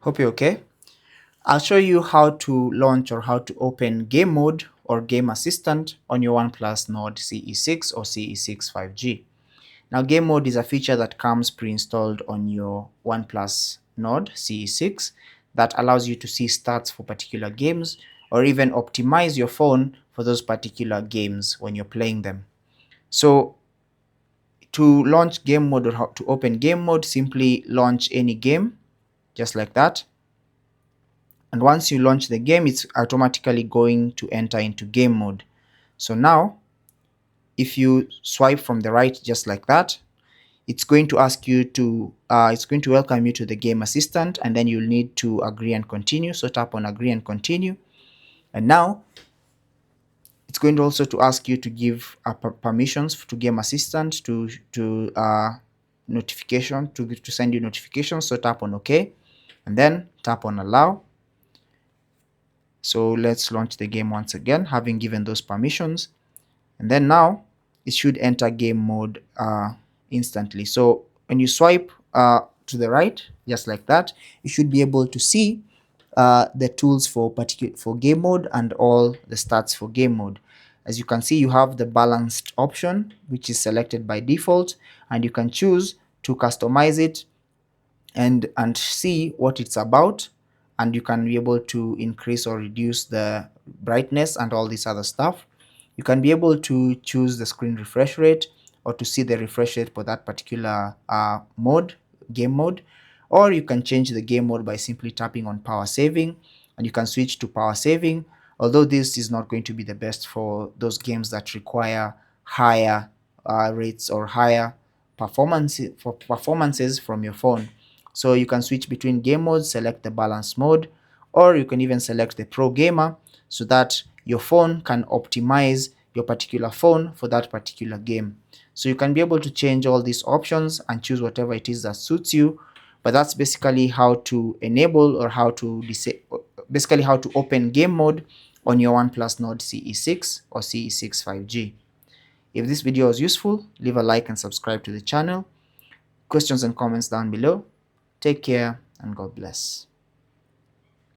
Hope you're okay. I'll show you how to launch or how to open game mode or game assistant on your OnePlus Nord CE6 or CE6 5G. Now, game mode is a feature that comes pre-installed on your OnePlus Nord CE6 that allows you to see stats for particular games or even optimize your phone for those particular games when you're playing them. So to launch game mode or how to open game mode, simply launch any game just like that. And once you launch the game, it's automatically going to enter into game mode. So now, if you swipe from the right just like that, it's going to ask you to, it's going to welcome you to the game assistant, and then you'll need to agree and continue. So tap on agree and continue. And now, it's going to also to ask you to give permissions to game assistant to notification, to send you notifications. So tap on OK, and then tap on allow. So let's launch the game once again, having given those permissions. And then now it should enter game mode instantly. So when you swipe to the right, just like that, you should be able to see the tools for game mode and all the stats for game mode. As you can see, you have the balanced option, which is selected by default, and you can choose to customize it and see what it's about, and you can be able to increase or reduce the brightness and all this other stuff. You can be able to choose the screen refresh rate or to see the refresh rate for that particular game mode, or you can change the game mode by simply tapping on power saving, and you can switch to power saving, although this is not going to be the best for those games that require higher rates or higher performances from your phone. So you can switch between game modes, select the balance mode, or you can even select the pro gamer so that your phone can optimize your particular phone for that particular game. So you can be able to change all these options and choose whatever it is that suits you. But that's basically how to enable or how to basically how to open game mode on your OnePlus Nord CE6 or CE6 5G. If this video was useful, leave a like and subscribe to the channel. Questions and comments down below. Take care and God bless.